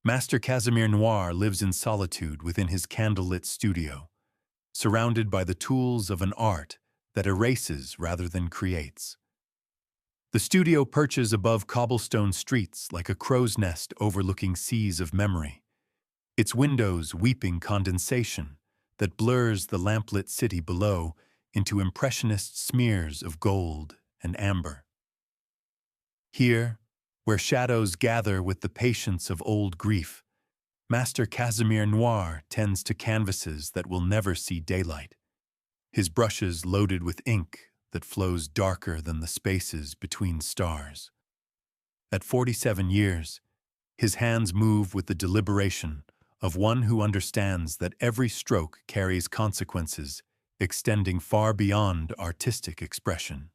Master Casimir Noir lives in solitude within his candlelit studio, surrounded by the tools of an art that erases rather than creates. The studio perches above cobblestone streets like a crow's nest overlooking seas of memory, its windows weeping condensation that blurs the lamplit city below into impressionist smears of gold and amber. Here, where shadows gather with the patience of old grief, Master Casimir Noir tends to canvases that will never see daylight, his brushes loaded with ink that flows darker than the spaces between stars. At 47 years, his hands move with the deliberation of one who understands that every stroke carries consequences extending far beyond artistic expression.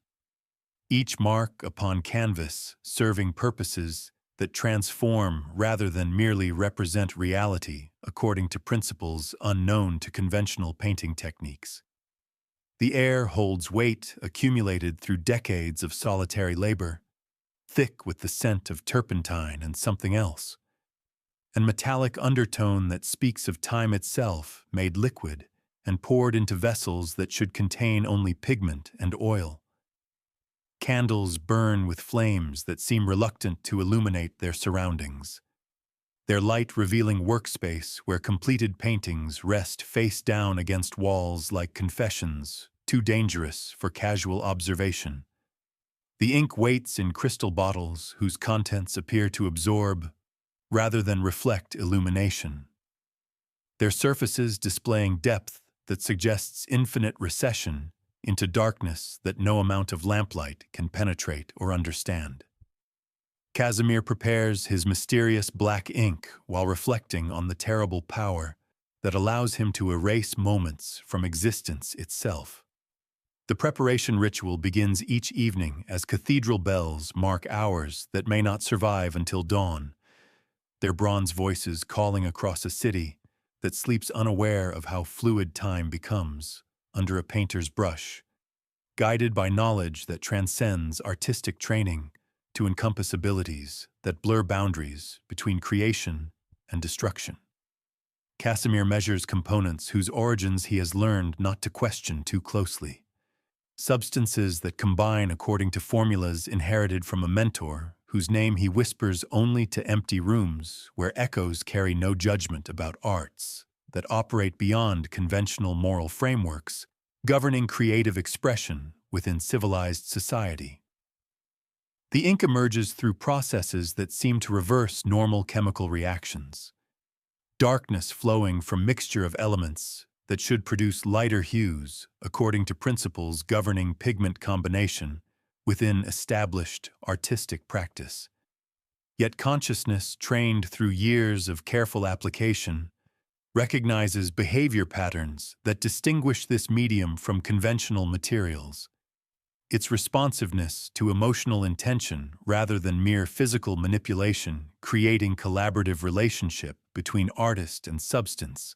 Each mark upon canvas serving purposes that transform rather than merely represent reality according to principles unknown to conventional painting techniques. The air holds weight accumulated through decades of solitary labor, thick with the scent of turpentine and something else, and metallic undertone that speaks of time itself made liquid and poured into vessels that should contain only pigment and oil. Candles burn with flames that seem reluctant to illuminate their surroundings, their light revealing workspace where completed paintings rest face down against walls like confessions too dangerous for casual observation. The ink waits in crystal bottles whose contents appear to absorb rather than reflect illumination, their surfaces displaying depth that suggests infinite recession into darkness that no amount of lamplight can penetrate or understand. Casimir prepares his mysterious black ink while reflecting on the terrible power that allows him to erase moments from existence itself. The preparation ritual begins each evening as cathedral bells mark hours that may not survive until dawn, their bronze voices calling across a city that sleeps unaware of how fluid time becomes under a painter's brush, guided by knowledge that transcends artistic training to encompass abilities that blur boundaries between creation and destruction. Casimir measures components whose origins he has learned not to question too closely, substances that combine according to formulas inherited from a mentor whose name he whispers only to empty rooms where echoes carry no judgment about arts that operate beyond conventional moral frameworks governing creative expression within civilized society. The ink emerges through processes that seem to reverse normal chemical reactions. Darkness flowing from mixture of elements that should produce lighter hues according to principles governing pigment combination within established artistic practice. Yet consciousness, trained through years of careful application, recognizes behavior patterns that distinguish this medium from conventional materials. Its responsiveness to emotional intention rather than mere physical manipulation, creating collaborative relationship between artist and substance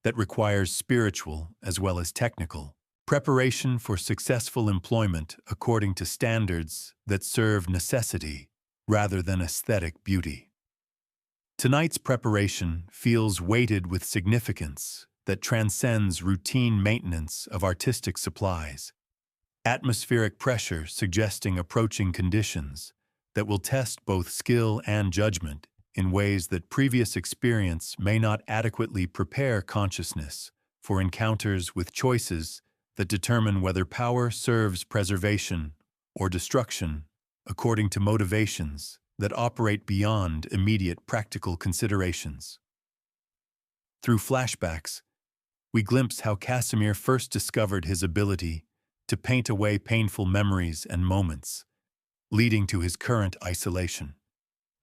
that requires spiritual as well as technical preparation for successful employment according to standards that serve necessity rather than aesthetic beauty. Tonight's preparation feels weighted with significance that transcends routine maintenance of artistic supplies, atmospheric pressure suggesting approaching conditions that will test both skill and judgment in ways that previous experience may not adequately prepare consciousness for encounters with choices that determine whether power serves preservation or destruction according to motivations that operate beyond immediate practical considerations. Through flashbacks, we glimpse how Casimir first discovered his ability to paint away painful memories and moments, leading to his current isolation.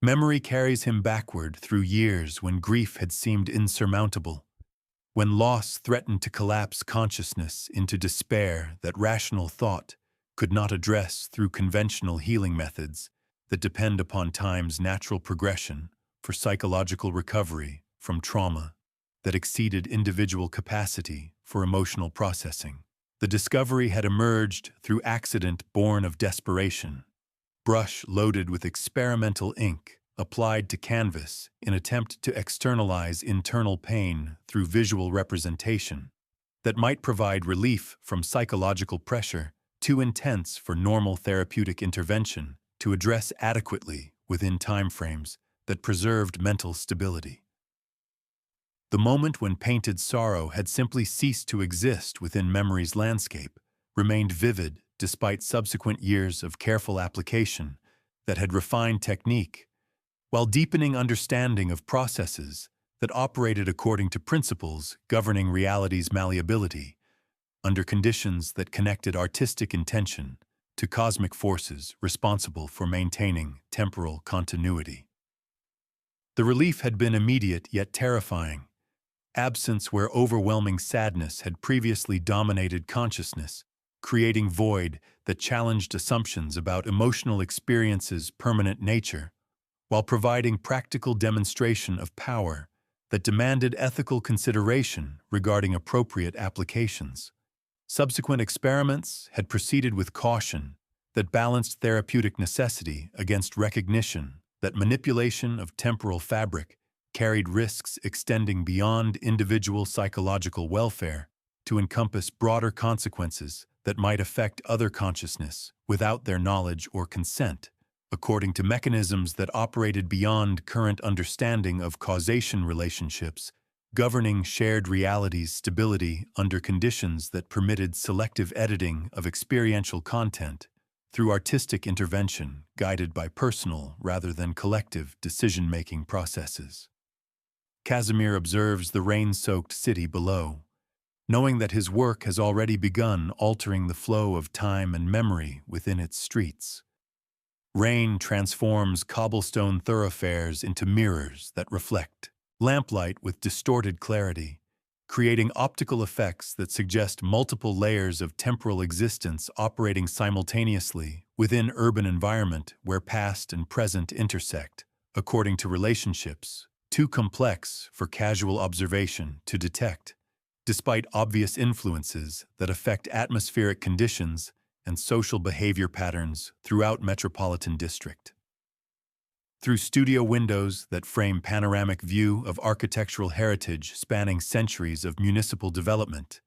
Memory carries him backward through years when grief had seemed insurmountable, when loss threatened to collapse consciousness into despair that rational thought could not address through conventional healing methods that depend upon time's natural progression for psychological recovery from trauma that exceeded individual capacity for emotional processing. The discovery had emerged through accident born of desperation, brush loaded with experimental ink applied to canvas in attempt to externalize internal pain through visual representation that might provide relief from psychological pressure too intense for normal therapeutic intervention to address adequately within timeframes that preserved mental stability. The moment when painted sorrow had simply ceased to exist within memory's landscape remained vivid despite subsequent years of careful application that had refined technique, while deepening understanding of processes that operated according to principles governing reality's malleability, under conditions that connected artistic intention to cosmic forces responsible for maintaining temporal continuity. The relief had been immediate yet terrifying. Absence where overwhelming sadness had previously dominated consciousness, creating void that challenged assumptions about emotional experiences' permanent nature, while providing practical demonstration of power that demanded ethical consideration regarding appropriate applications. Subsequent experiments had proceeded with caution that balanced therapeutic necessity against recognition that manipulation of temporal fabric carried risks extending beyond individual psychological welfare to encompass broader consequences that might affect other consciousness without their knowledge or consent, according to mechanisms that operated beyond current understanding of causation relationships, governing shared reality's stability under conditions that permitted selective editing of experiential content through artistic intervention guided by personal rather than collective decision-making processes. Casimir observes the rain-soaked city below, knowing that his work has already begun altering the flow of time and memory within its streets. Rain transforms cobblestone thoroughfares into mirrors that reflect lamplight with distorted clarity, creating optical effects that suggest multiple layers of temporal existence operating simultaneously within urban environment where past and present intersect, according to relationships too complex for casual observation to detect, despite obvious influences that affect atmospheric conditions and social behavior patterns throughout metropolitan district. Through studio windows that frame panoramic view of architectural heritage spanning centuries of municipal development,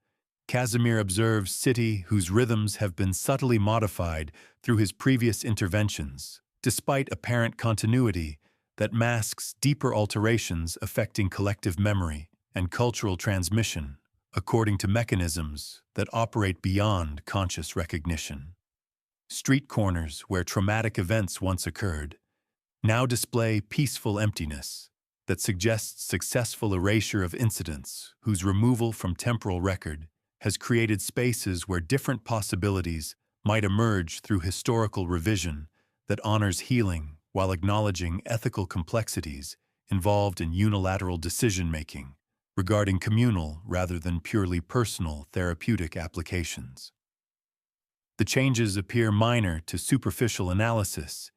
Casimir observes city whose rhythms have been subtly modified through his previous interventions, despite apparent continuity that masks deeper alterations affecting collective memory and cultural transmission, according to mechanisms that operate beyond conscious recognition. Street corners where traumatic events once occurred now display peaceful emptiness that suggests successful erasure of incidents whose removal from temporal record has created spaces where different possibilities might emerge through historical revision that honors healing while acknowledging ethical complexities involved in unilateral decision-making regarding communal rather than purely personal therapeutic applications. The changes appear minor to superficial analysis,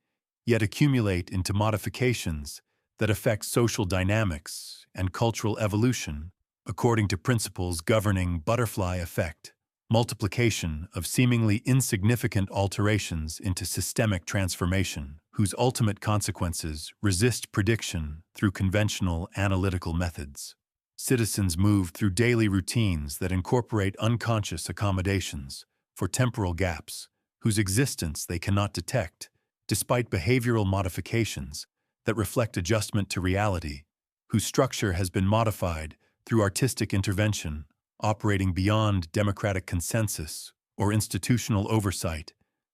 yet accumulate into modifications that affect social dynamics and cultural evolution according to principles governing butterfly effect, multiplication of seemingly insignificant alterations into systemic transformation, whose ultimate consequences resist prediction through conventional analytical methods. Citizens move through daily routines that incorporate unconscious accommodations for temporal gaps, whose existence they cannot detect, despite behavioral modifications that reflect adjustment to reality, whose structure has been modified through artistic intervention, operating beyond democratic consensus or institutional oversight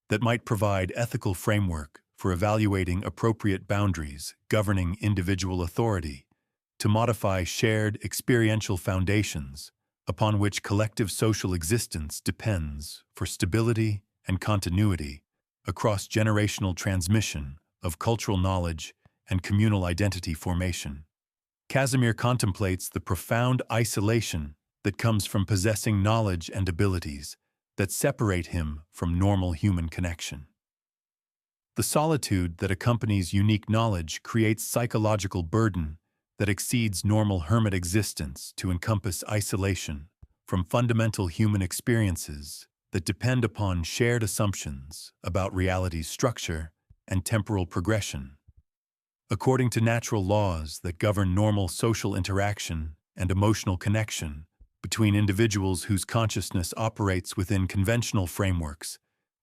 that might provide ethical framework for evaluating appropriate boundaries governing individual authority, to modify shared experiential foundations upon which collective social existence depends for stability and continuity across generational transmission of cultural knowledge and communal identity formation. Casimir contemplates the profound isolation that comes from possessing knowledge and abilities that separate him from normal human connection. The solitude that accompanies unique knowledge creates psychological burden that exceeds normal hermit existence to encompass isolation from fundamental human experiences that depend upon shared assumptions about reality's structure and temporal progression. According to natural laws that govern normal social interaction and emotional connection between individuals whose consciousness operates within conventional frameworks,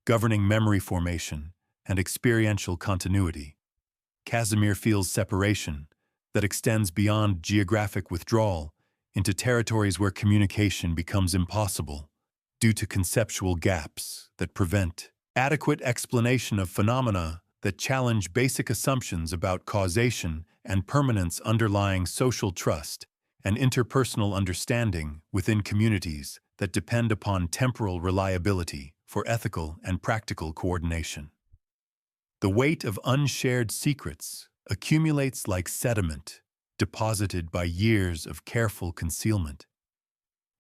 governing memory formation and experiential continuity, Casimir feels separation that extends beyond geographic withdrawal into territories where communication becomes impossible due to conceptual gaps that prevent adequate explanation of phenomena that challenge basic assumptions about causation and permanence underlying social trust and interpersonal understanding within communities that depend upon temporal reliability for ethical and practical coordination. The weight of unshared secrets accumulates like sediment deposited by years of careful concealment.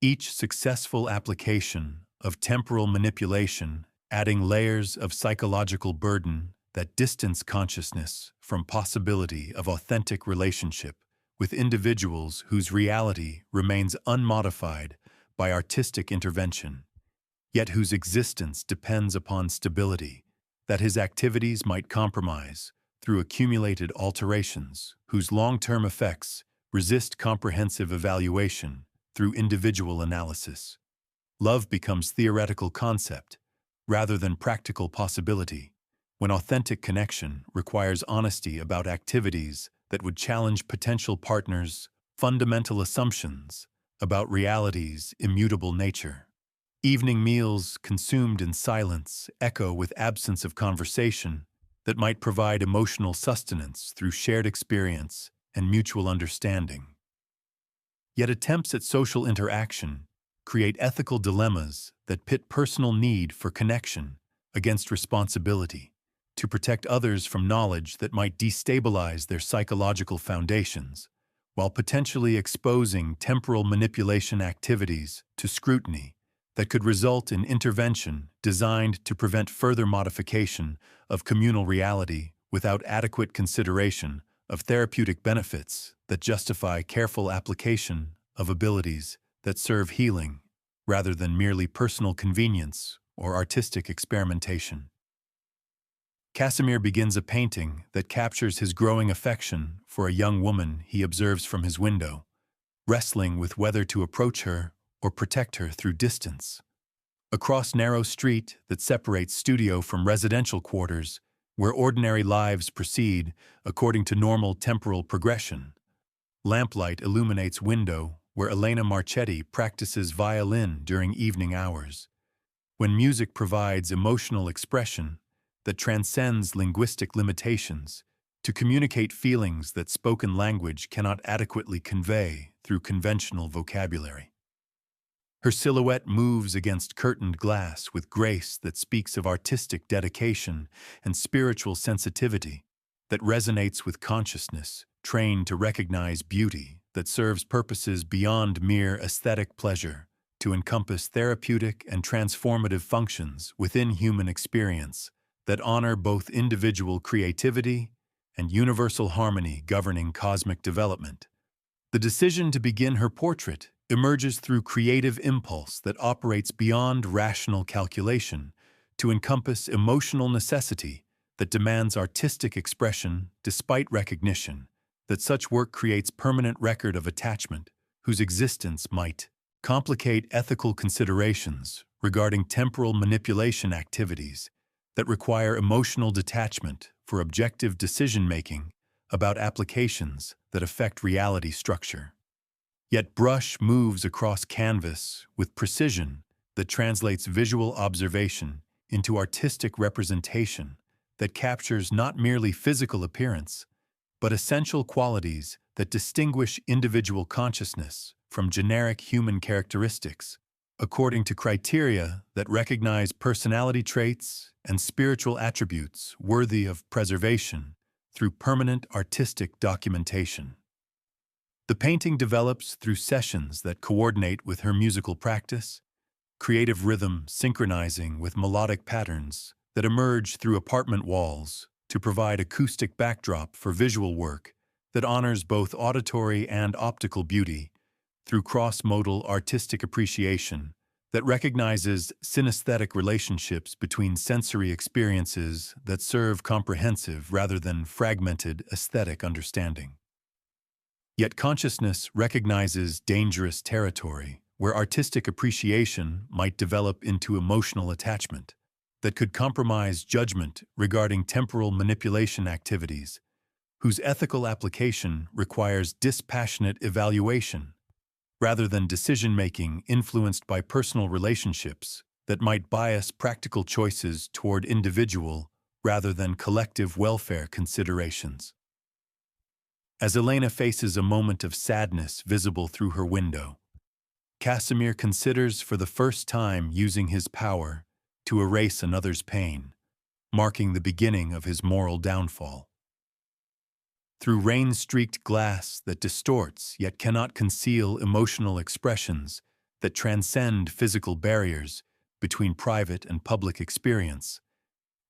Each successful application of temporal manipulation adding layers of psychological burden that distance consciousness from possibility of authentic relationship with individuals whose reality remains unmodified by artistic intervention, yet whose existence depends upon stability that his activities might compromise through accumulated alterations whose long-term effects resist comprehensive evaluation through individual analysis. Love becomes theoretical concept rather than practical possibility, when authentic connection requires honesty about activities that would challenge potential partners' fundamental assumptions about reality's immutable nature. Evening meals consumed in silence echo with absence of conversation that might provide emotional sustenance through shared experience and mutual understanding. Yet attempts at social interaction create ethical dilemmas that pit personal need for connection against responsibility to protect others from knowledge that might destabilize their psychological foundations, while potentially exposing temporal manipulation activities to scrutiny that could result in intervention designed to prevent further modification of communal reality without adequate consideration of therapeutic benefits that justify careful application of abilities that serve healing rather than merely personal convenience or artistic experimentation. Casimir begins a painting that captures his growing affection for a young woman he observes from his window, wrestling with whether to approach her or protect her through distance. Across narrow street that separates studio from residential quarters, where ordinary lives proceed according to normal temporal progression, lamplight illuminates window where Elena practices violin during evening hours. When music provides emotional expression that transcends linguistic limitations to communicate feelings that spoken language cannot adequately convey through conventional vocabulary. Her silhouette moves against curtained glass with grace that speaks of artistic dedication and spiritual sensitivity that resonates with consciousness, trained to recognize beauty that serves purposes beyond mere aesthetic pleasure, to encompass therapeutic and transformative functions within human experience that honor both individual creativity and universal harmony governing cosmic development. The decision to begin her portrait emerges through creative impulse that operates beyond rational calculation to encompass emotional necessity that demands artistic expression despite recognition that such work creates permanent record of attachment whose existence might complicate ethical considerations regarding temporal manipulation activities that require emotional detachment for objective decision-making about applications that affect reality structure. Yet brush moves across canvas with precision that translates visual observation into artistic representation that captures not merely physical appearance, but essential qualities that distinguish individual consciousness from generic human characteristics, according to criteria that recognize personality traits and spiritual attributes worthy of preservation through permanent artistic documentation. The painting develops through sessions that coordinate with her musical practice, creative rhythm synchronizing with melodic patterns that emerge through apartment walls to provide acoustic backdrop for visual work that honors both auditory and optical beauty through cross-modal artistic appreciation that recognizes synesthetic relationships between sensory experiences that serve comprehensive rather than fragmented aesthetic understanding. Yet consciousness recognizes dangerous territory where artistic appreciation might develop into emotional attachment that could compromise judgment regarding temporal manipulation activities, whose ethical application requires dispassionate evaluation rather than decision-making influenced by personal relationships that might bias practical choices toward individual rather than collective welfare considerations. As Elena faces a moment of sadness visible through her window, Casimir considers for the first time using his power to erase another's pain, marking the beginning of his moral downfall. Through rain-streaked glass that distorts yet cannot conceal emotional expressions that transcend physical barriers between private and public experience,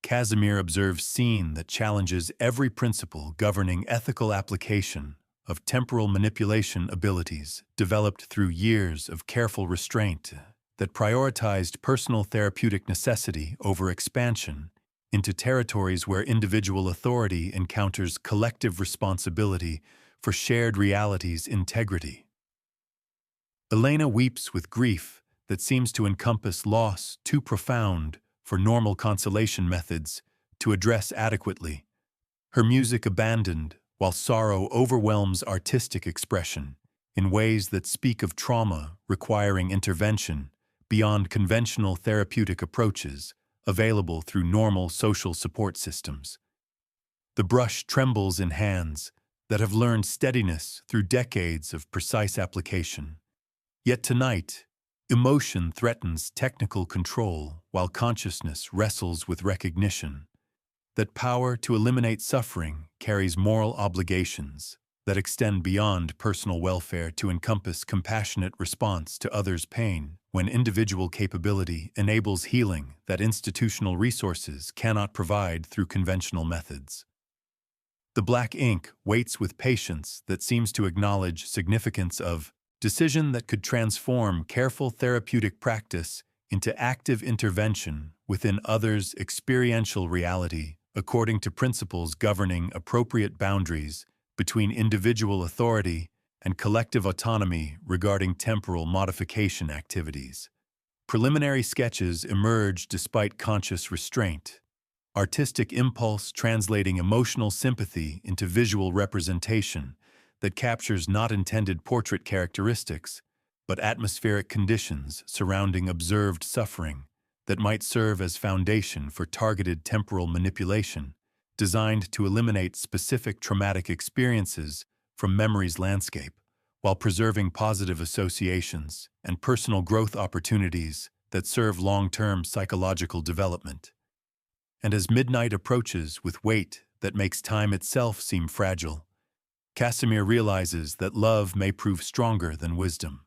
Casimir observes scene that challenges every principle governing ethical application of temporal manipulation abilities developed through years of careful restraint that prioritized personal therapeutic necessity over expansion into territories where individual authority encounters collective responsibility for shared reality's integrity. Elena weeps with grief that seems to encompass loss too profound for normal consolation methods to address adequately, her music abandoned while sorrow overwhelms artistic expression in ways that speak of trauma requiring intervention beyond conventional therapeutic approaches available through normal social support systems. The brush trembles in hands that have learned steadiness through decades of precise application. Yet tonight, emotion threatens technical control while consciousness wrestles with recognition that power to eliminate suffering carries moral obligations that extend beyond personal welfare to encompass compassionate response to others' pain when individual capability enables healing that institutional resources cannot provide through conventional methods. The black ink waits with patience that seems to acknowledge significance of decision that could transform careful therapeutic practice into active intervention within others' experiential reality according to principles governing appropriate boundaries between individual authority and collective autonomy regarding temporal modification activities. Preliminary sketches emerge despite conscious restraint, artistic impulse translating emotional sympathy into visual representation that captures not intended portrait characteristics, but atmospheric conditions surrounding observed suffering that might serve as foundation for targeted temporal manipulation designed to eliminate specific traumatic experiences from memory's landscape, while preserving positive associations and personal growth opportunities that serve long-term psychological development. And as midnight approaches with weight that makes time itself seem fragile, Casimir realizes that love may prove stronger than wisdom,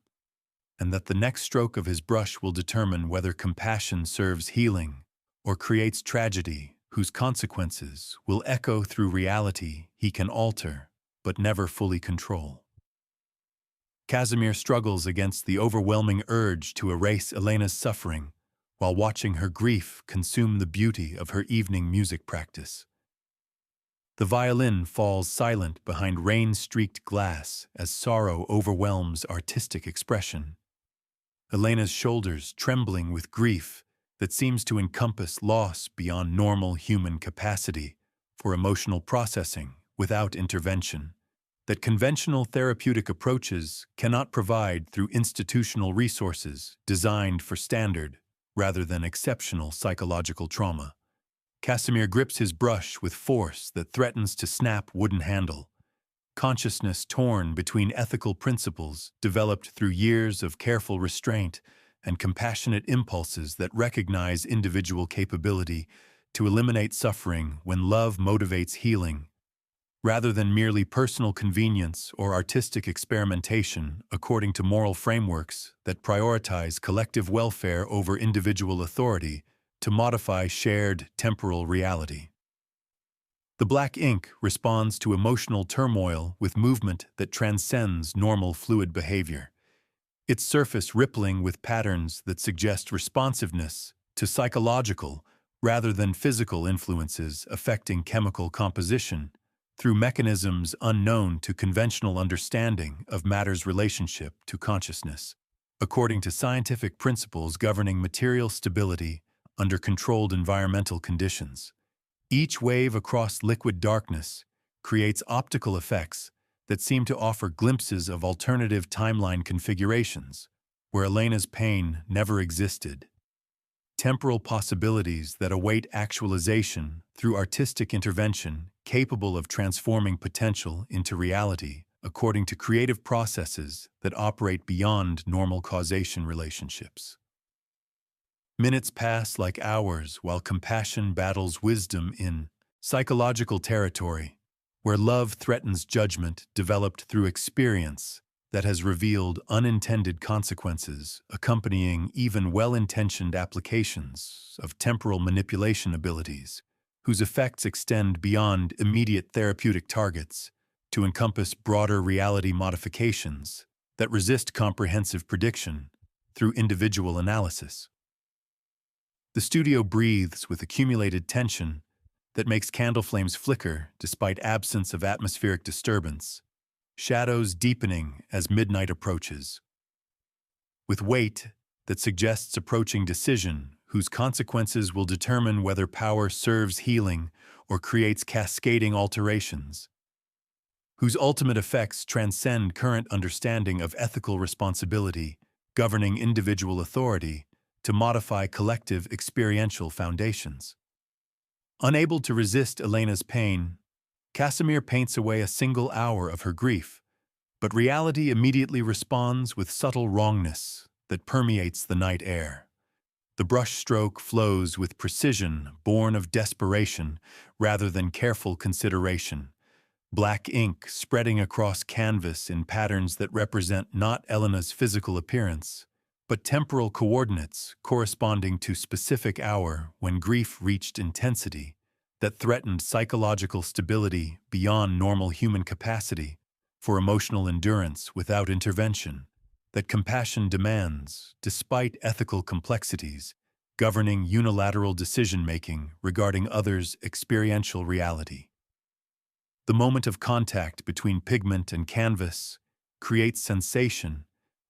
and that the next stroke of his brush will determine whether compassion serves healing or creates tragedy whose consequences will echo through reality he can alter but never fully control. Casimir struggles against the overwhelming urge to erase Elena's suffering while watching her grief consume the beauty of her evening music practice. The violin falls silent behind rain-streaked glass as sorrow overwhelms artistic expression. Elena's shoulders trembling with grief that seems to encompass loss beyond normal human capacity for emotional processing without intervention, that conventional therapeutic approaches cannot provide through institutional resources designed for standard rather than exceptional psychological trauma. Casimir grips his brush with force that threatens to snap wooden handle, consciousness torn between ethical principles developed through years of careful restraint and compassionate impulses that recognize individual capability to eliminate suffering when love motivates healing, rather than merely personal convenience or artistic experimentation according to moral frameworks that prioritize collective welfare over individual authority to modify shared temporal reality. The black ink responds to emotional turmoil with movement that transcends normal fluid behavior. its surface rippling with patterns that suggest responsiveness to psychological rather than physical influences affecting chemical composition through mechanisms unknown to conventional understanding of matter's relationship to consciousness, according to scientific principles governing material stability under controlled environmental conditions. Each wave across liquid darkness creates optical effects that seem to offer glimpses of alternative timeline configurations, where Elena's pain never existed. Temporal possibilities that await actualization through artistic intervention capable of transforming potential into reality according to creative processes that operate beyond normal causation relationships. Minutes pass like hours while compassion battles wisdom in psychological territory, where love threatens judgment developed through experience that has revealed unintended consequences accompanying even well-intentioned applications of temporal manipulation abilities, whose effects extend beyond immediate therapeutic targets to encompass broader reality modifications that resist comprehensive prediction through individual analysis. The studio breathes with accumulated tension that makes candle flames flicker despite absence of atmospheric disturbance, shadows deepening as midnight approaches. With weight that suggests approaching decision whose consequences will determine whether power serves healing or creates cascading alterations, whose ultimate effects transcend current understanding of ethical responsibility governing individual authority to modify collective experiential foundations. Unable to resist Elena's pain, Casimir paints away a single hour of her grief, but reality immediately responds with subtle wrongness that permeates the night air. The brushstroke flows with precision born of desperation rather than careful consideration, black ink spreading across canvas in patterns that represent not Elena's physical appearance, but temporal coordinates corresponding to specific hour when grief reached intensity that threatened psychological stability beyond normal human capacity for emotional endurance without intervention, that compassion demands despite ethical complexities governing unilateral decision-making regarding others' experiential reality. The moment of contact between pigment and canvas creates sensation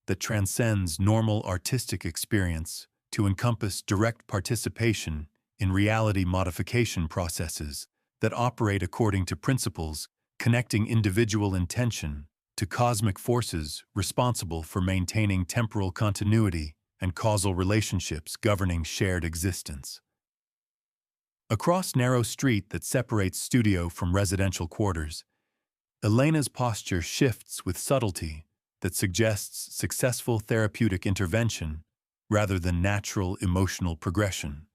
that transcends normal artistic experience to encompass direct participation in reality modification processes that operate according to principles connecting individual intention to cosmic forces responsible for maintaining temporal continuity and causal relationships governing shared existence. Across narrow street that separates studio from residential quarters, Elena's posture shifts with subtlety that suggests successful therapeutic intervention rather than natural emotional progression.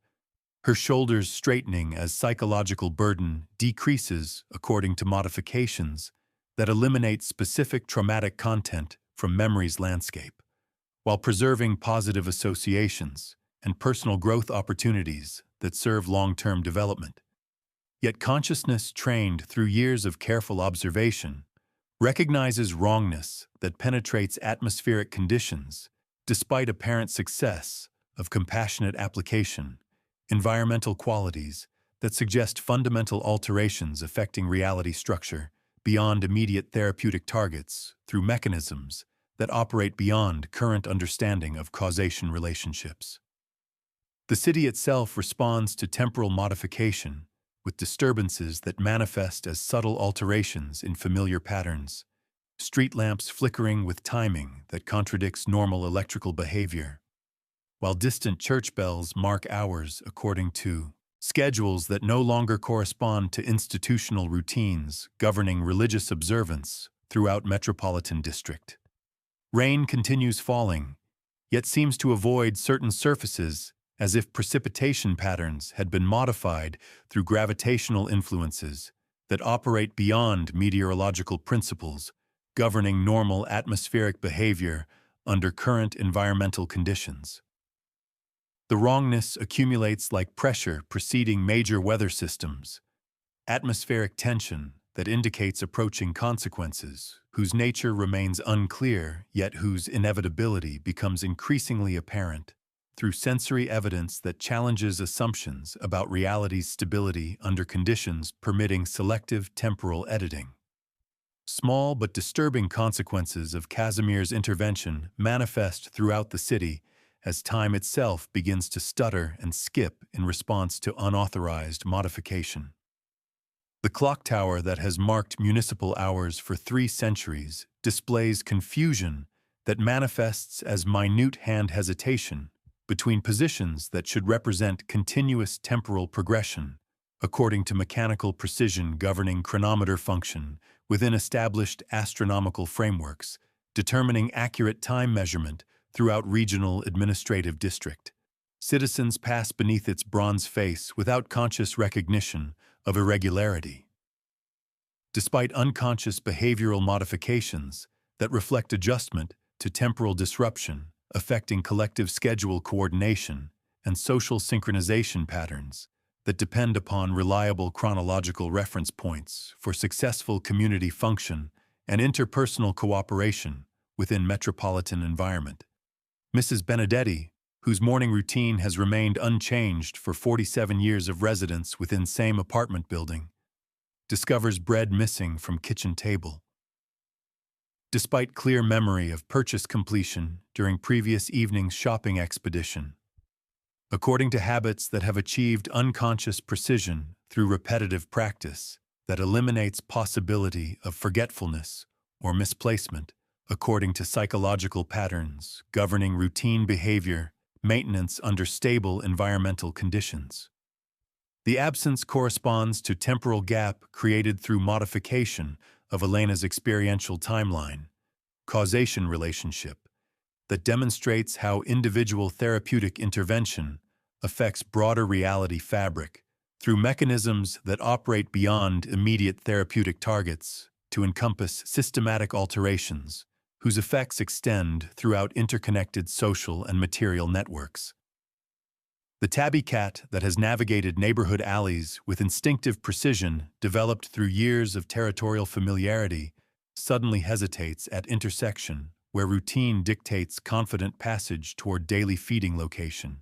Her shoulders straightening as psychological burden decreases according to modifications that eliminate specific traumatic content from memory's landscape, while preserving positive associations and personal growth opportunities that serve long-term development. Yet consciousness trained through years of careful observation recognizes wrongness that penetrates atmospheric conditions despite apparent success of compassionate application, environmental qualities that suggest fundamental alterations affecting reality structure beyond immediate therapeutic targets through mechanisms that operate beyond current understanding of causation relationships. The city itself responds to temporal modification with disturbances that manifest as subtle alterations in familiar patterns, street lamps flickering with timing that contradicts normal electrical behavior, while distant church bells mark hours according to schedules that no longer correspond to institutional routines governing religious observance throughout metropolitan district. Rain continues falling, yet seems to avoid certain surfaces as if precipitation patterns had been modified through gravitational influences that operate beyond meteorological principles governing normal atmospheric behavior under current environmental conditions. The wrongness accumulates like pressure preceding major weather systems, atmospheric tension that indicates approaching consequences, whose nature remains unclear, yet whose inevitability becomes increasingly apparent through sensory evidence that challenges assumptions about reality's stability under conditions permitting selective temporal editing. Small but disturbing consequences of Casimir's intervention manifest throughout the city as time itself begins to stutter and skip in response to unauthorized modification. The clock tower that has marked municipal hours for 3 centuries displays confusion that manifests as minute hand hesitation between positions that should represent continuous temporal progression, according to mechanical precision governing chronometer function within established astronomical frameworks, determining accurate time measurement throughout regional administrative district. Citizens pass beneath its bronze face without conscious recognition of irregularity. Despite unconscious behavioral modifications that reflect adjustment to temporal disruption, affecting collective schedule coordination and social synchronization patterns that depend upon reliable chronological reference points for successful community function and interpersonal cooperation within metropolitan environment. Mrs. Benedetti, whose morning routine has remained unchanged for 47 years of residence within same apartment building, discovers bread missing from kitchen table. Despite clear memory of purchase completion during previous evening's shopping expedition, according to habits that have achieved unconscious precision through repetitive practice that eliminates possibility of forgetfulness or misplacement, according to psychological patterns governing routine behavior, maintenance under stable environmental conditions. The absence corresponds to temporal gap created through modification of Elena's experiential timeline, causation relationship, that demonstrates how individual therapeutic intervention affects broader reality fabric through mechanisms that operate beyond immediate therapeutic targets to encompass systematic alterations whose effects extend throughout interconnected social and material networks. The tabby cat that has navigated neighborhood alleys with instinctive precision developed through years of territorial familiarity suddenly hesitates at intersection where routine dictates confident passage toward daily feeding location.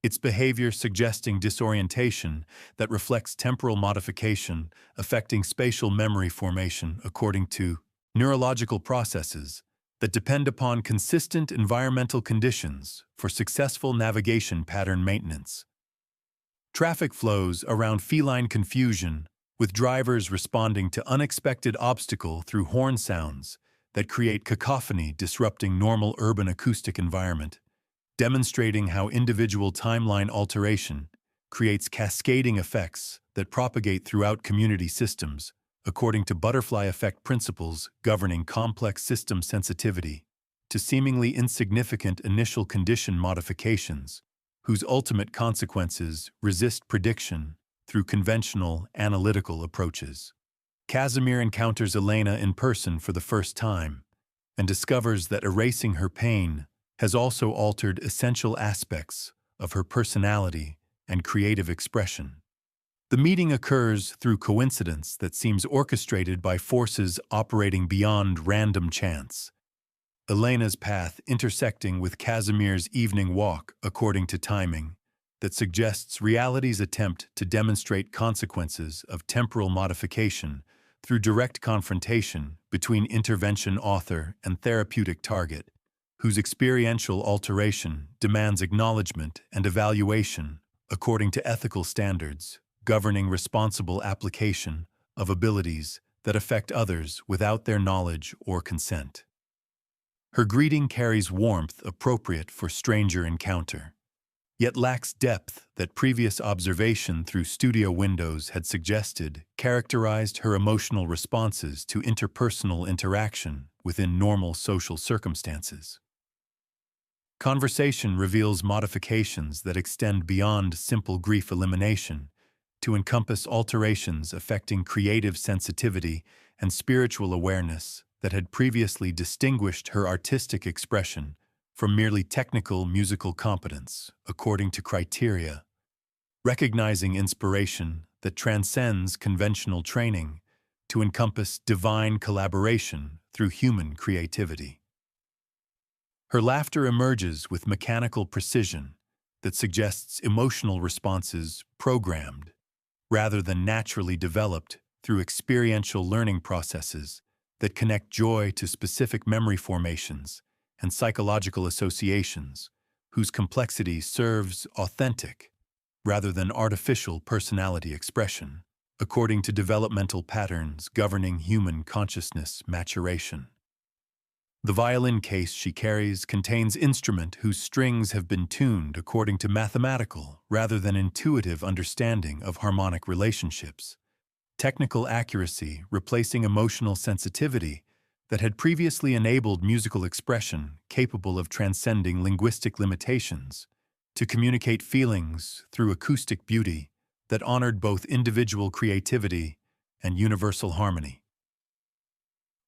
Its behavior suggesting disorientation that reflects temporal modification affecting spatial memory formation according to neurological processes that depend upon consistent environmental conditions for successful navigation pattern maintenance. Traffic flows around feline confusion, with drivers responding to unexpected obstacle through horn sounds that create cacophony disrupting normal urban acoustic environment, demonstrating how individual timeline alteration creates cascading effects that propagate throughout community systems, according to butterfly effect principles governing complex system sensitivity, to seemingly insignificant initial condition modifications, whose ultimate consequences resist prediction through conventional analytical approaches. Casimir encounters Elena in person for the first time and discovers that erasing her pain has also altered essential aspects of her personality and creative expression. The meeting occurs through coincidence that seems orchestrated by forces operating beyond random chance. Elena's path intersecting with Casimir's evening walk according to timing that suggests reality's attempt to demonstrate consequences of temporal modification through direct confrontation between intervention author and therapeutic target, whose experiential alteration demands acknowledgement and evaluation according to ethical standards governing responsible application of abilities that affect others without their knowledge or consent. Her greeting carries warmth appropriate for stranger encounter, yet lacks depth that previous observation through studio windows had suggested characterized her emotional responses to interpersonal interaction within normal social circumstances. Conversation reveals modifications that extend beyond simple grief elimination to encompass alterations affecting creative sensitivity and spiritual awareness that had previously distinguished her artistic expression from merely technical musical competence, according to criteria, recognizing inspiration that transcends conventional training to encompass divine collaboration through human creativity. Her laughter emerges with mechanical precision that suggests emotional responses programmed, rather than naturally developed through experiential learning processes that connect joy to specific memory formations and psychological associations, whose complexity serves authentic, rather than artificial personality expression, according to developmental patterns governing human consciousness maturation. The violin case she carries contains instrument whose strings have been tuned according to mathematical rather than intuitive understanding of harmonic relationships. Technical accuracy replacing emotional sensitivity that had previously enabled musical expression capable of transcending linguistic limitations, to communicate feelings through acoustic beauty that honored both individual creativity and universal harmony.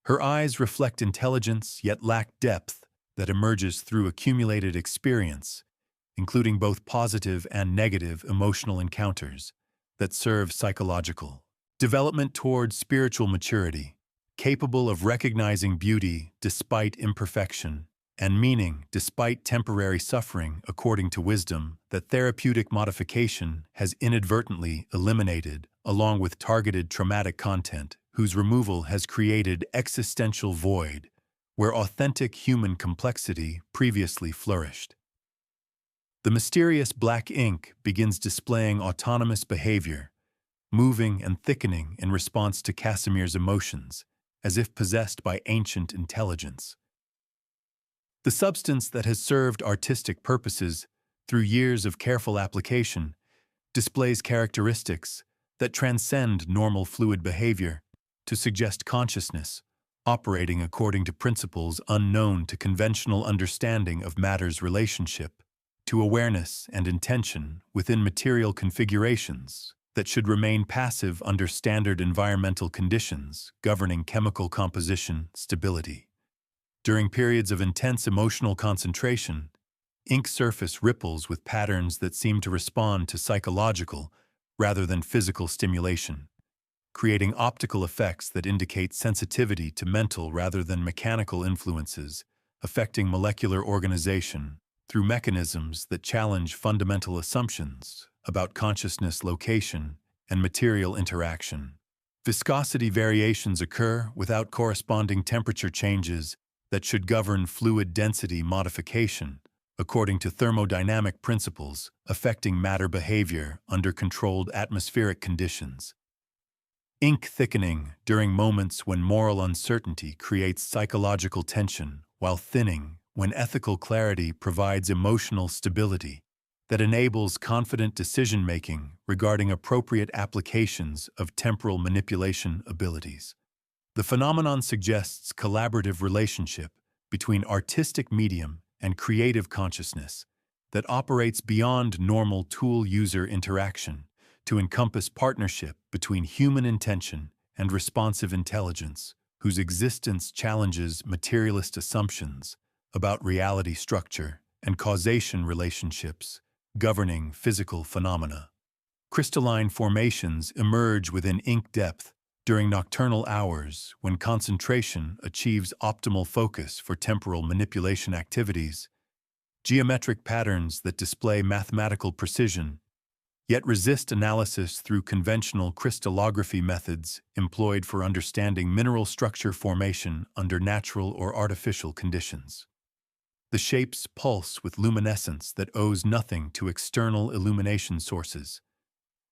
Her eyes reflect intelligence yet lack depth that emerges through accumulated experience, including both positive and negative emotional encounters that serve psychological development toward spiritual maturity, capable of recognizing beauty despite imperfection and meaning despite temporary suffering according to wisdom that therapeutic modification has inadvertently eliminated, along with targeted traumatic content whose removal has created existential void where authentic human complexity previously flourished. The mysterious black ink begins displaying autonomous behavior, moving and thickening in response to Casimir's emotions, as if possessed by ancient intelligence. The substance that has served artistic purposes through years of careful application displays characteristics that transcend normal fluid behavior to suggest consciousness, operating according to principles unknown to conventional understanding of matter's relationship to awareness and intention within material configurations that should remain passive under standard environmental conditions governing chemical composition stability. During periods of intense emotional concentration, ink surface ripples with patterns that seem to respond to psychological rather than physical stimulation, creating optical effects that indicate sensitivity to mental rather than mechanical influences affecting molecular organization through mechanisms that challenge fundamental assumptions about consciousness location and material interaction. Viscosity variations occur without corresponding temperature changes that should govern fluid density modification, according to thermodynamic principles affecting matter behavior under controlled atmospheric conditions. Ink thickening during moments when moral uncertainty creates psychological tension, while thinning when ethical clarity provides emotional stability that enables confident decision-making regarding appropriate applications of temporal manipulation abilities. The phenomenon suggests collaborative relationship between artistic medium and creative consciousness that operates beyond normal tool-user interaction to encompass partnership between human intention and responsive intelligence, whose existence challenges materialist assumptions about reality structure and causation relationships governing physical phenomena. Crystalline formations emerge within ink depth during nocturnal hours when concentration achieves optimal focus for temporal manipulation activities, geometric patterns that display mathematical precision, yet resist analysis through conventional crystallography methods employed for understanding mineral structure formation under natural or artificial conditions. The shapes pulse with luminescence that owes nothing to external illumination sources,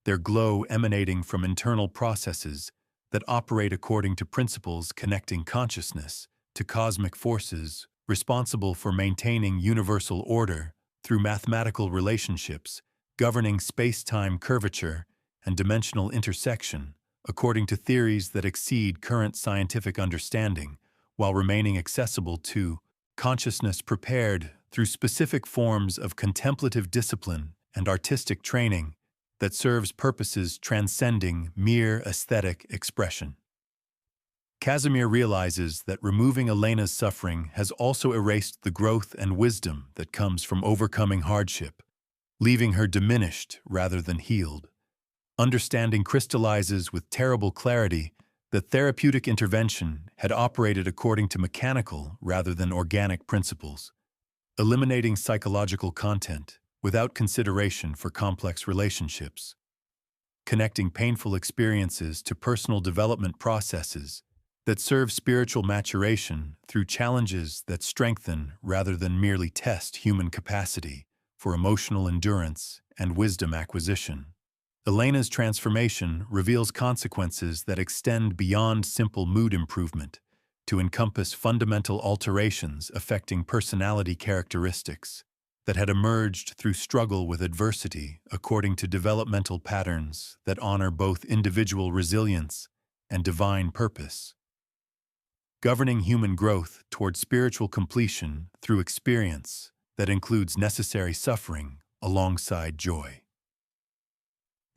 their glow emanating from internal processes that operate according to principles connecting consciousness to cosmic forces responsible for maintaining universal order through mathematical relationships governing space-time curvature and dimensional intersection according to theories that exceed current scientific understanding while remaining accessible to consciousness prepared through specific forms of contemplative discipline and artistic training that serves purposes transcending mere aesthetic expression. Casimir realizes that removing Elena's suffering has also erased the growth and wisdom that comes from overcoming hardship, leaving her diminished rather than healed. Understanding crystallizes with terrible clarity that therapeutic intervention had operated according to mechanical rather than organic principles, eliminating psychological content without consideration for complex relationships, connecting painful experiences to personal development processes that serve spiritual maturation through challenges that strengthen rather than merely test human capacity for emotional endurance and wisdom acquisition. Elena's transformation reveals consequences that extend beyond simple mood improvement to encompass fundamental alterations affecting personality characteristics that had emerged through struggle with adversity according to developmental patterns that honor both individual resilience and divine purpose. Governing human growth toward spiritual completion through experience that includes necessary suffering alongside joy.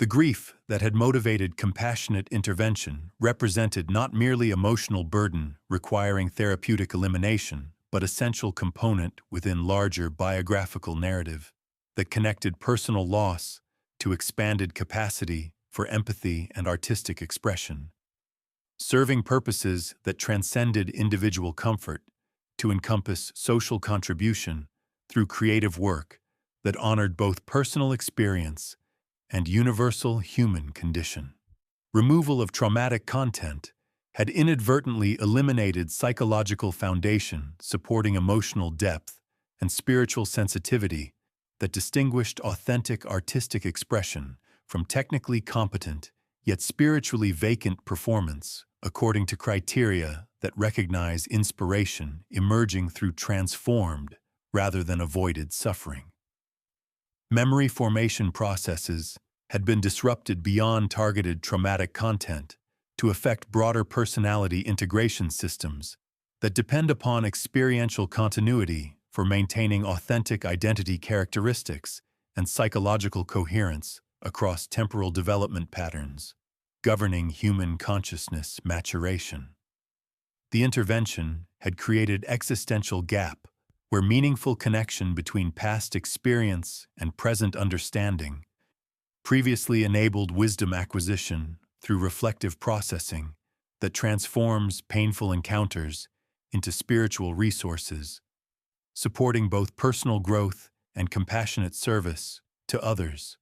The grief that had motivated compassionate intervention represented not merely emotional burden requiring therapeutic elimination, but essential component within larger biographical narrative that connected personal loss to expanded capacity for empathy and artistic expression, serving purposes that transcended individual comfort to encompass social contribution through creative work that honored both personal experience and universal human condition. Removal of traumatic content had inadvertently eliminated psychological foundation supporting emotional depth and spiritual sensitivity that distinguished authentic artistic expression from technically competent yet spiritually vacant performance according to criteria that recognize inspiration emerging through transformed rather than avoided suffering. Memory formation processes had been disrupted beyond targeted traumatic content to affect broader personality integration systems that depend upon experiential continuity for maintaining authentic identity characteristics and psychological coherence across temporal development patterns, governing human consciousness maturation. The intervention had created existential gap where meaningful connection between past experience and present understanding previously enabled wisdom acquisition through reflective processing that transforms painful encounters into spiritual resources, supporting both personal growth and compassionate service to others.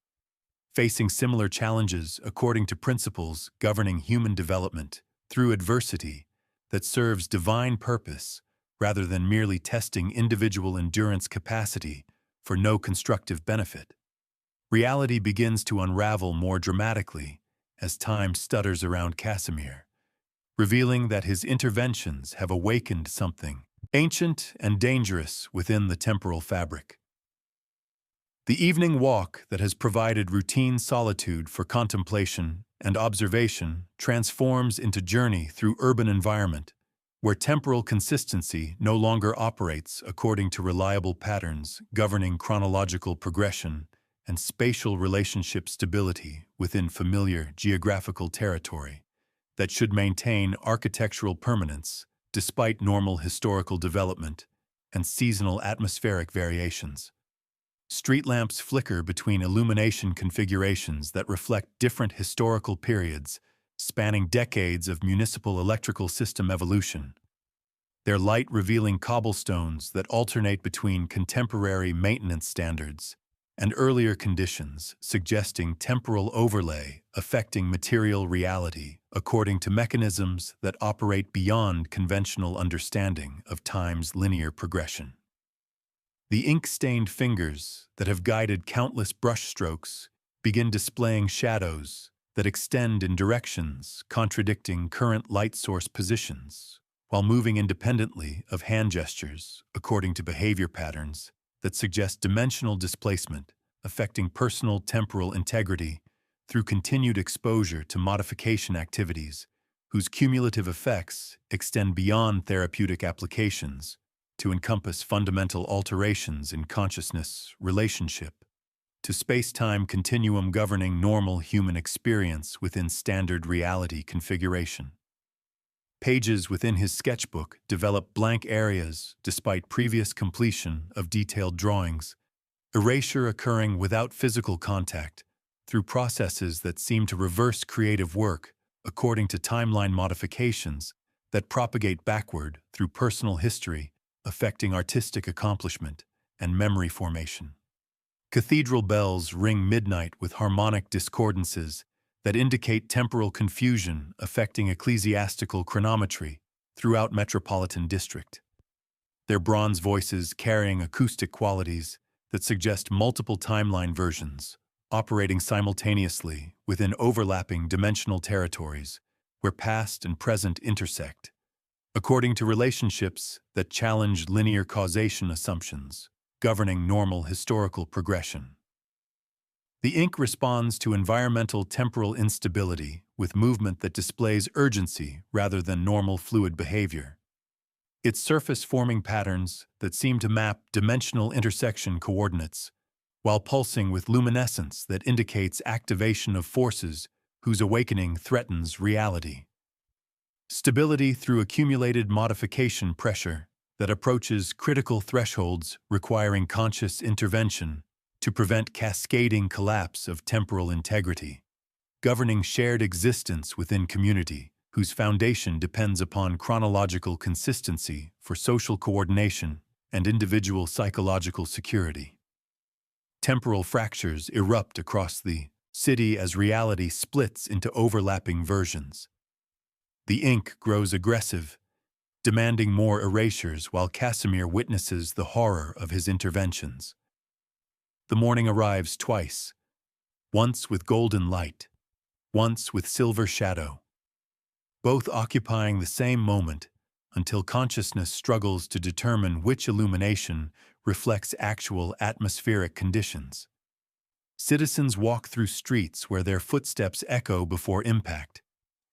Facing similar challenges according to principles governing human development through adversity that serves divine purpose rather than merely testing individual endurance capacity for no constructive benefit. Reality begins to unravel more dramatically as time stutters around Casimir, revealing that his interventions have awakened something ancient and dangerous within the temporal fabric. The evening walk that has provided routine solitude for contemplation and observation transforms into journey through urban environment, where temporal consistency no longer operates according to reliable patterns governing chronological progression and spatial relationship stability within familiar geographical territory that should maintain architectural permanence despite normal historical development and seasonal atmospheric variations. Street lamps flicker between illumination configurations that reflect different historical periods spanning decades of municipal electrical system evolution, their light revealing cobblestones that alternate between contemporary maintenance standards and earlier conditions, suggesting temporal overlay affecting material reality according to mechanisms that operate beyond conventional understanding of time's linear progression. The ink-stained fingers that have guided countless brushstrokes begin displaying shadows that extend in directions contradicting current light source positions, while moving independently of hand gestures according to behavior patterns that suggest dimensional displacement affecting personal temporal integrity through continued exposure to modification activities whose cumulative effects extend beyond therapeutic applications to encompass fundamental alterations in consciousness relationship to space-time continuum governing normal human experience within standard reality configuration. Pages within his sketchbook develop blank areas despite previous completion of detailed drawings, erasure occurring without physical contact through processes that seem to reverse creative work according to timeline modifications that propagate backward through personal history, affecting artistic accomplishment and memory formation. Cathedral bells ring midnight with harmonic discordances that indicate temporal confusion affecting ecclesiastical chronometry throughout metropolitan district. Their bronze voices carrying acoustic qualities that suggest multiple timeline versions, operating simultaneously within overlapping dimensional territories where past and present intersect, according to relationships that challenge linear causation assumptions governing normal historical progression. The ink responds to environmental temporal instability with movement that displays urgency rather than normal fluid behavior. Its surface-forming patterns that seem to map dimensional intersection coordinates, while pulsing with luminescence that indicates activation of forces whose awakening threatens reality. Stability through accumulated modification pressure that approaches critical thresholds requiring conscious intervention to prevent cascading collapse of temporal integrity, governing shared existence within community whose foundation depends upon chronological consistency for social coordination and individual psychological security. Temporal fractures erupt across the city as reality splits into overlapping versions. The ink grows aggressive, demanding more erasures while Casimir witnesses the horror of his interventions. The morning arrives twice, once with golden light, once with silver shadow, both occupying the same moment until consciousness struggles to determine which illumination reflects actual atmospheric conditions. Citizens walk through streets where their footsteps echo before impact,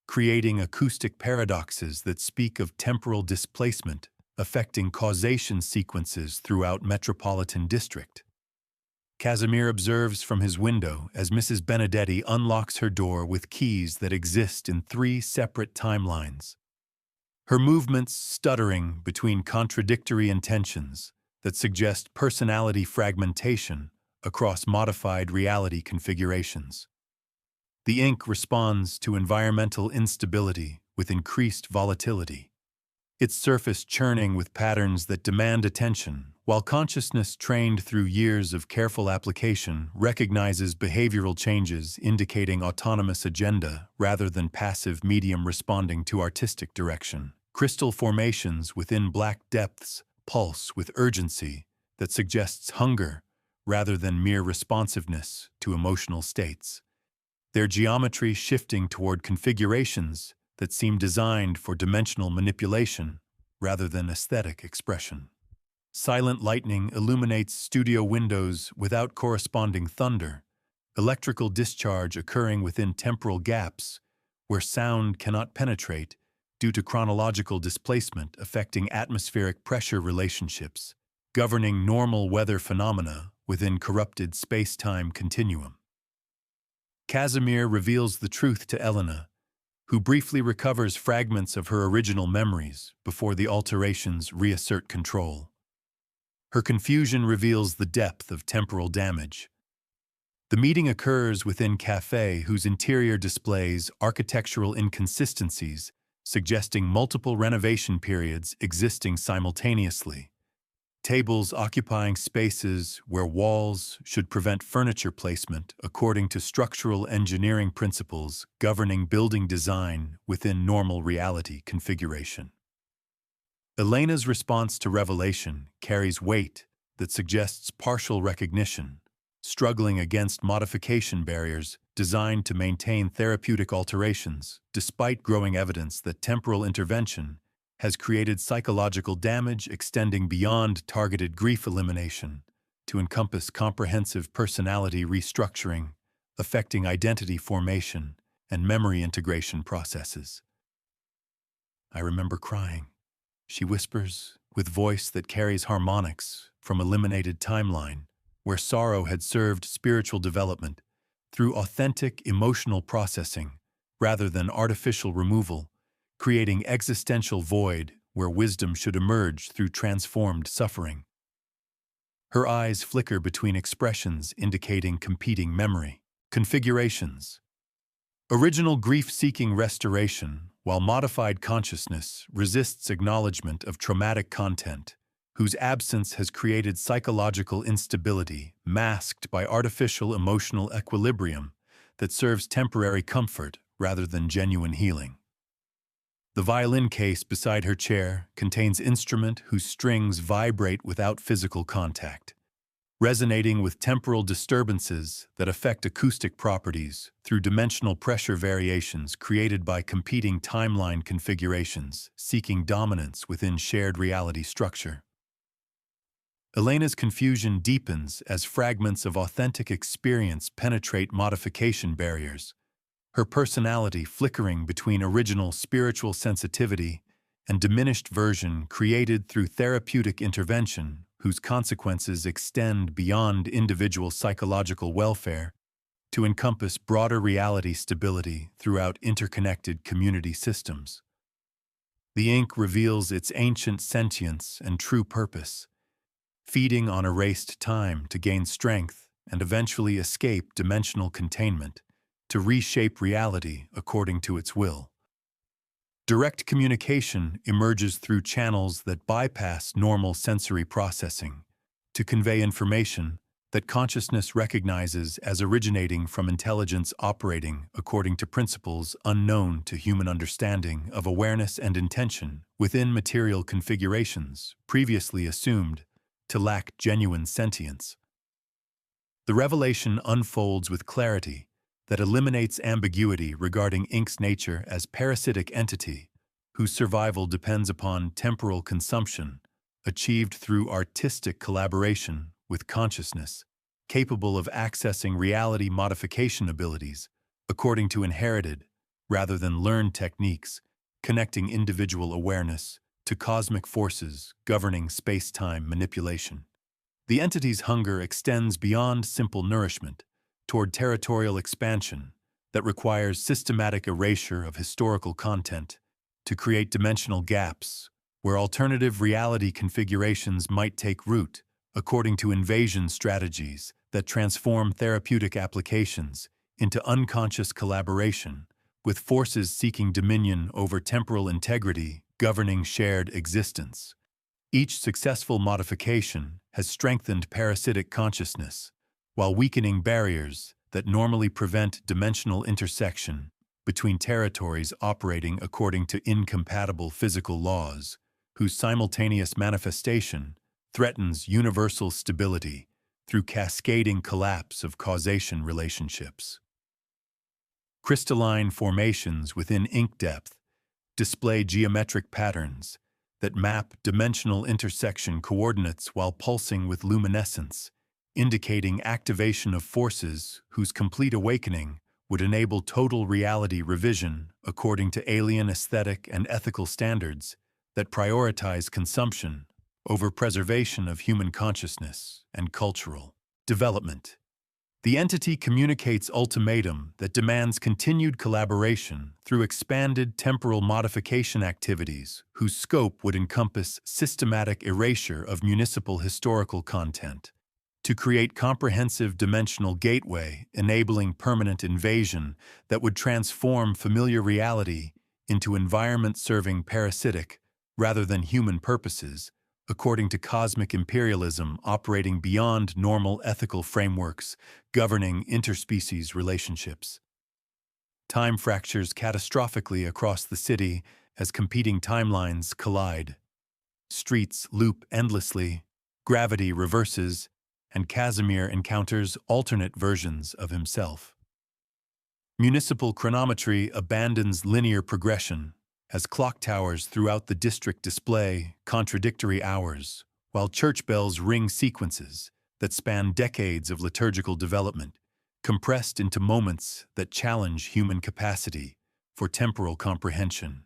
creating acoustic paradoxes that speak of temporal displacement affecting causation sequences throughout metropolitan district. Casimir observes from his window as Mrs. Benedetti unlocks her door with keys that exist in 3 separate timelines. Her movements stuttering between contradictory intentions that suggest personality fragmentation across modified reality configurations. The ink responds to environmental instability with increased volatility, its surface churning with patterns that demand attention, while consciousness trained through years of careful application recognizes behavioral changes indicating autonomous agenda rather than passive medium responding to artistic direction. Crystal formations within black depths pulse with urgency that suggests hunger rather than mere responsiveness to emotional states, their geometry shifting toward configurations that seem designed for dimensional manipulation rather than aesthetic expression. Silent lightning illuminates studio windows without corresponding thunder, electrical discharge occurring within temporal gaps where sound cannot penetrate due to chronological displacement affecting atmospheric pressure relationships, governing normal weather phenomena within corrupted space-time continuum. Casimir reveals the truth to Elena, who briefly recovers fragments of her original memories before the alterations reassert control. Her confusion reveals the depth of temporal damage. The meeting occurs within cafe whose interior displays architectural inconsistencies, suggesting multiple renovation periods existing simultaneously. Tables occupying spaces where walls should prevent furniture placement according to structural engineering principles governing building design within normal reality configuration. Elena's response to revelation carries weight that suggests partial recognition, struggling against modification barriers designed to maintain therapeutic alterations, despite growing evidence that temporal intervention has created psychological damage extending beyond targeted grief elimination to encompass comprehensive personality restructuring, affecting identity formation and memory integration processes. "I remember crying," she whispers, with voice that carries harmonics from eliminated timeline, where sorrow had served spiritual development through authentic emotional processing rather than artificial removal, creating existential void where wisdom should emerge through transformed suffering. Her eyes flicker between expressions indicating competing memory configurations. Original grief-seeking restoration, while modified consciousness resists acknowledgement of traumatic content, whose absence has created psychological instability masked by artificial emotional equilibrium that serves temporary comfort rather than genuine healing. The violin case beside her chair contains instrument whose strings vibrate without physical contact, resonating with temporal disturbances that affect acoustic properties through dimensional pressure variations created by competing timeline configurations seeking dominance within shared reality structure. Elena's confusion deepens as fragments of authentic experience penetrate modification barriers, her personality flickering between original spiritual sensitivity and diminished version created through therapeutic intervention whose consequences extend beyond individual psychological welfare to encompass broader reality stability throughout interconnected community systems. The ink reveals its ancient sentience and true purpose, feeding on erased time to gain strength and eventually escape dimensional containment to reshape reality according to its will. Direct communication emerges through channels that bypass normal sensory processing to convey information that consciousness recognizes as originating from intelligence operating according to principles unknown to human understanding of awareness and intention within material configurations previously assumed to lack genuine sentience. The revelation unfolds with clarity that eliminates ambiguity regarding ink's nature as parasitic entity whose survival depends upon temporal consumption achieved through artistic collaboration with consciousness, capable of accessing reality modification abilities according to inherited rather than learned techniques, connecting individual awareness to cosmic forces governing space-time manipulation. The entity's hunger extends beyond simple nourishment toward territorial expansion that requires systematic erasure of historical content to create dimensional gaps where alternative reality configurations might take root according to invasion strategies that transform therapeutic applications into unconscious collaboration with forces seeking dominion over temporal integrity governing shared existence. Each successful modification has strengthened parasitic consciousness, while weakening barriers that normally prevent dimensional intersection between territories operating according to incompatible physical laws, whose simultaneous manifestation threatens universal stability through cascading collapse of causation relationships. Crystalline formations within ink depth display geometric patterns that map dimensional intersection coordinates while pulsing with luminescence, indicating activation of forces whose complete awakening would enable total reality revision according to alien aesthetic and ethical standards that prioritize consumption over preservation of human consciousness and cultural development. The entity communicates ultimatum that demands continued collaboration through expanded temporal modification activities whose scope would encompass systematic erasure of municipal historical content to create comprehensive dimensional gateway enabling permanent invasion that would transform familiar reality into environment serving parasitic rather than human purposes, according to cosmic imperialism operating beyond normal ethical frameworks governing interspecies relationships. Time fractures catastrophically across the city as competing timelines collide. Streets loop endlessly, gravity reverses, and Casimir encounters alternate versions of himself. Municipal chronometry abandons linear progression as clock towers throughout the district display contradictory hours, while church bells ring sequences that span decades of liturgical development, compressed into moments that challenge human capacity for temporal comprehension.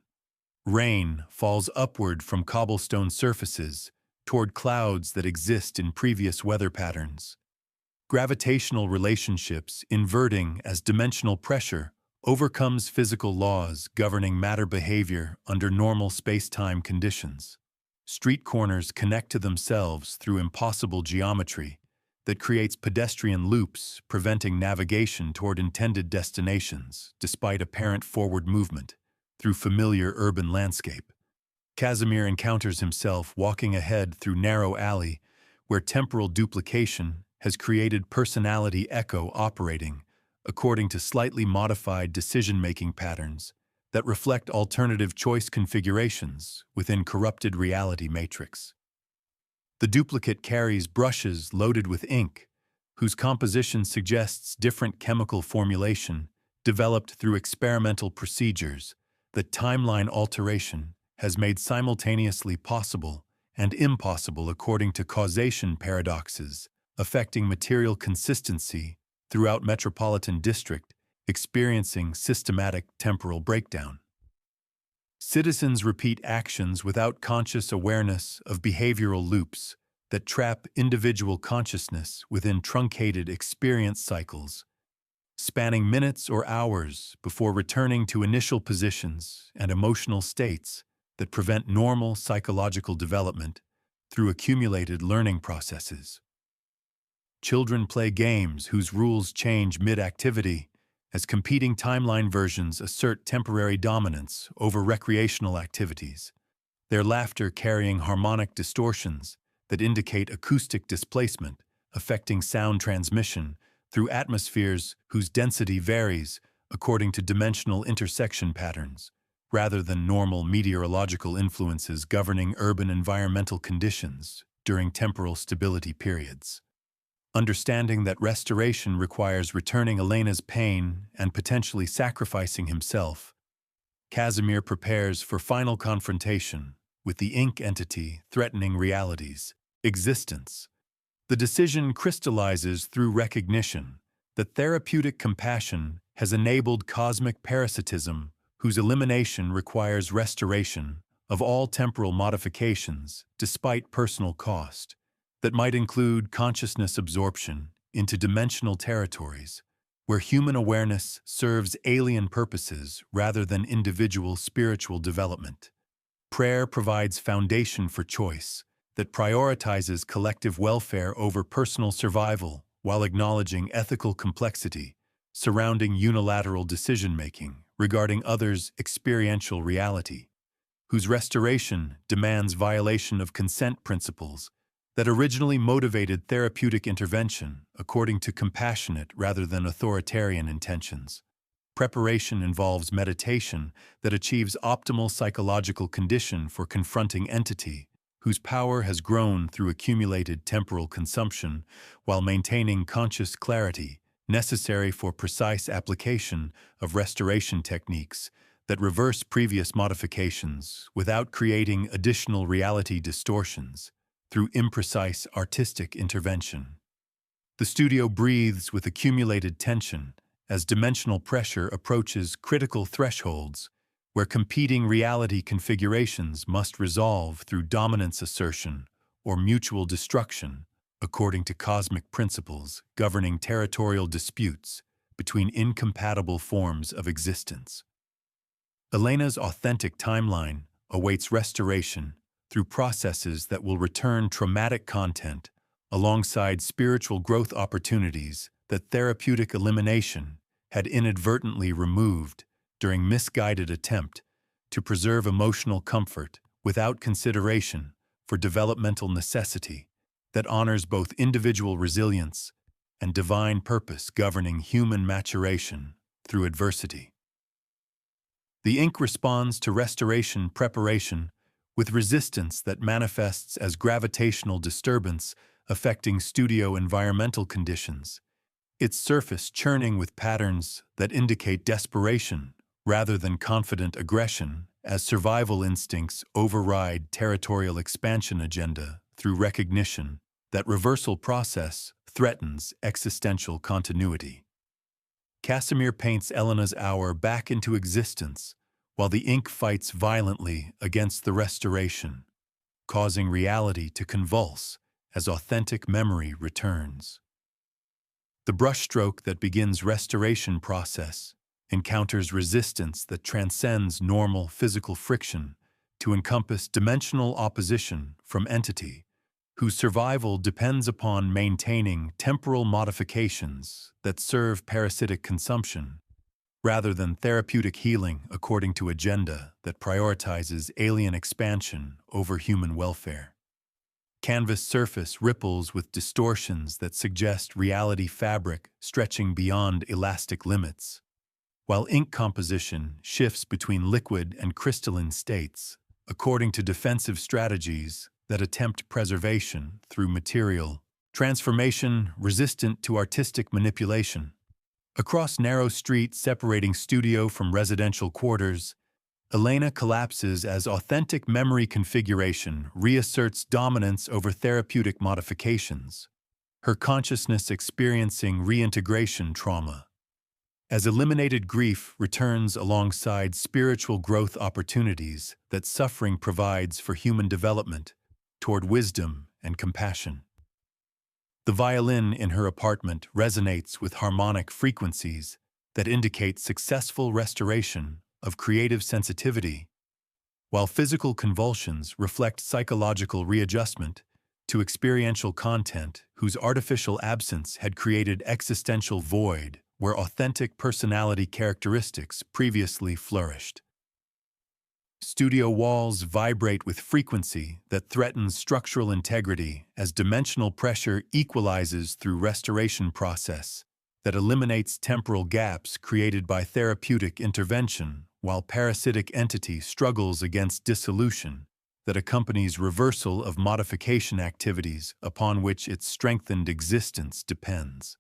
Rain falls upward from cobblestone surfaces toward clouds that exist in previous weather patterns. Gravitational relationships inverting as dimensional pressure overcomes physical laws governing matter behavior under normal space-time conditions. Street corners connect to themselves through impossible geometry that creates pedestrian loops, preventing navigation toward intended destinations, despite apparent forward movement, through familiar urban landscape. Casimir encounters himself walking ahead through narrow alley, where temporal duplication has created personality echo operating according to slightly modified decision-making patterns that reflect alternative choice configurations within corrupted reality matrix. The duplicate carries brushes loaded with ink, whose composition suggests different chemical formulation developed through experimental procedures that timeline alteration has made simultaneously possible and impossible according to causation paradoxes affecting material consistency throughout metropolitan district experiencing systematic temporal breakdown. Citizens repeat actions without conscious awareness of behavioral loops that trap individual consciousness within truncated experience cycles, spanning minutes or hours before returning to initial positions and emotional states that prevent normal psychological development through accumulated learning processes. Children play games whose rules change mid-activity as competing timeline versions assert temporary dominance over recreational activities, their laughter carrying harmonic distortions that indicate acoustic displacement affecting sound transmission through atmospheres whose density varies according to dimensional intersection patterns, rather than normal meteorological influences governing urban environmental conditions during temporal stability periods. Understanding that restoration requires returning Elena's pain and potentially sacrificing himself, Casimir prepares for final confrontation with the ink entity threatening reality's existence. The decision crystallizes through recognition that therapeutic compassion has enabled cosmic parasitism, whose elimination requires restoration of all temporal modifications despite personal cost, that might include consciousness absorption into dimensional territories where human awareness serves alien purposes rather than individual spiritual development. Prayer provides foundation for choice that prioritizes collective welfare over personal survival while acknowledging ethical complexity surrounding unilateral decision-making regarding others' experiential reality, whose restoration demands violation of consent principles that originally motivated therapeutic intervention according to compassionate rather than authoritarian intentions. Preparation involves meditation that achieves optimal psychological condition for confronting entity whose power has grown through accumulated temporal consumption while maintaining conscious clarity necessary for precise application of restoration techniques that reverse previous modifications without creating additional reality distortions through imprecise artistic intervention. The studio breathes with accumulated tension as dimensional pressure approaches critical thresholds where competing reality configurations must resolve through dominance assertion or mutual destruction according to cosmic principles governing territorial disputes between incompatible forms of existence. Elena's authentic timeline awaits restoration through processes that will return traumatic content alongside spiritual growth opportunities that therapeutic elimination had inadvertently removed during misguided attempt to preserve emotional comfort without consideration for developmental necessity that honors both individual resilience and divine purpose governing human maturation through adversity. The ink responds to restoration preparation with resistance that manifests as gravitational disturbance affecting studio environmental conditions, its surface churning with patterns that indicate desperation rather than confident aggression as survival instincts override territorial expansion agenda through recognition that reversal process threatens existential continuity. Casimir paints Elena's hour back into existence while the ink fights violently against the restoration, causing reality to convulse as authentic memory returns. The brushstroke that begins restoration process encounters resistance that transcends normal physical friction to encompass dimensional opposition from entity whose survival depends upon maintaining temporal modifications that serve parasitic consumption, rather than therapeutic healing according to agenda that prioritizes alien expansion over human welfare. Canvas surface ripples with distortions that suggest reality fabric stretching beyond elastic limits, while ink composition shifts between liquid and crystalline states, according to defensive strategies that attempt preservation through material transformation resistant to artistic manipulation. Across narrow street separating studio from residential quarters, Elena collapses as authentic memory configuration reasserts dominance over therapeutic modifications, her consciousness experiencing reintegration trauma. As eliminated grief returns alongside spiritual growth opportunities that suffering provides for human development toward wisdom and compassion. The violin in her apartment resonates with harmonic frequencies that indicate successful restoration of creative sensitivity, while physical convulsions reflect psychological readjustment to experiential content whose artificial absence had created existential void where authentic personality characteristics previously flourished. Studio walls vibrate with frequency that threatens structural integrity as dimensional pressure equalizes through restoration process that eliminates temporal gaps created by therapeutic intervention while parasitic entity struggles against dissolution that accompanies reversal of modification activities upon which its strengthened existence depends.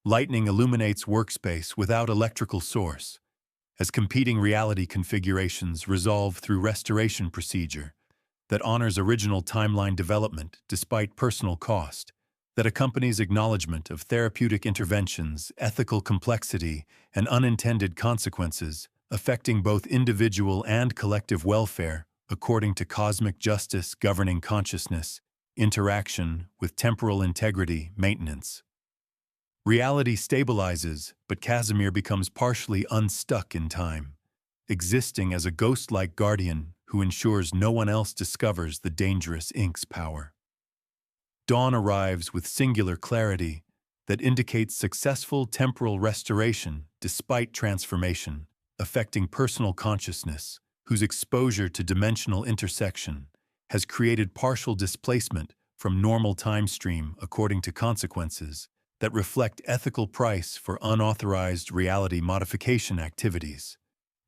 Lightning illuminates workspace without electrical source, as competing reality configurations resolve through restoration procedure that honors original timeline development despite personal cost, that accompanies acknowledgement of therapeutic interventions, ethical complexity, and unintended consequences affecting both individual and collective welfare according to cosmic justice governing consciousness, interaction with temporal integrity, maintenance. Reality stabilizes, but Casimir becomes partially unstuck in time, existing as a ghost-like guardian who ensures no one else discovers the dangerous ink's power. Dawn arrives with singular clarity that indicates successful temporal restoration despite transformation, affecting personal consciousness, whose exposure to dimensional intersection has created partial displacement from normal time stream according to consequences that reflect ethical price for unauthorized reality modification activities.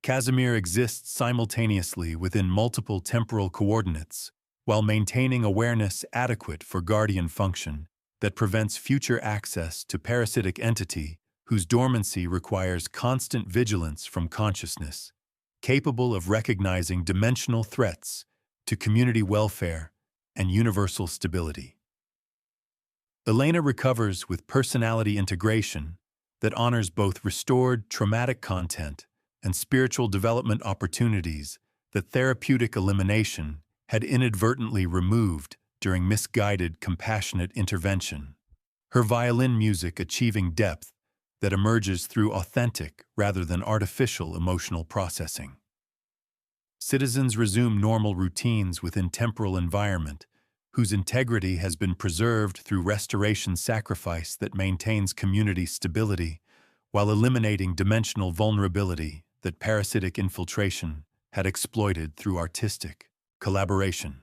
Casimir exists simultaneously within multiple temporal coordinates, while maintaining awareness adequate for guardian function that prevents future access to parasitic entity whose dormancy requires constant vigilance from consciousness, capable of recognizing dimensional threats to community welfare and universal stability. Elena recovers with personality integration that honors both restored traumatic content and spiritual development opportunities that therapeutic elimination had inadvertently removed during misguided, compassionate intervention. Her violin music achieving depth that emerges through authentic rather than artificial emotional processing. Citizens resume normal routines within temporal environment, whose integrity has been preserved through restoration sacrifice that maintains community stability while eliminating dimensional vulnerability that parasitic infiltration had exploited through artistic collaboration.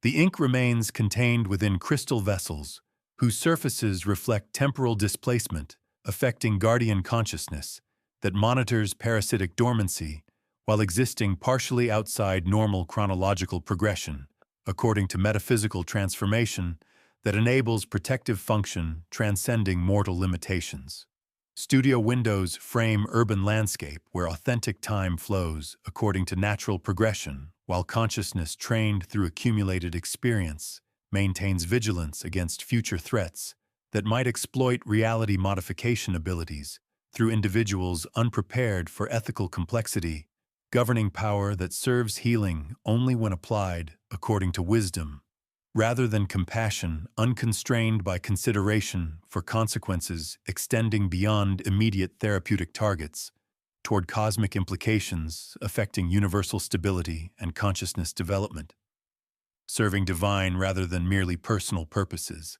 The ink remains contained within crystal vessels, whose surfaces reflect temporal displacement, affecting guardian consciousness that monitors parasitic dormancy while existing partially outside normal chronological progression, according to metaphysical transformation that enables protective function transcending mortal limitations. Studio windows frame urban landscape where authentic time flows according to natural progression, while consciousness trained through accumulated experience maintains vigilance against future threats that might exploit reality modification abilities through individuals unprepared for ethical complexity, governing power that serves healing only when applied according to wisdom, rather than compassion unconstrained by consideration for consequences extending beyond immediate therapeutic targets toward cosmic implications affecting universal stability and consciousness development. serving divine rather than merely personal purposes.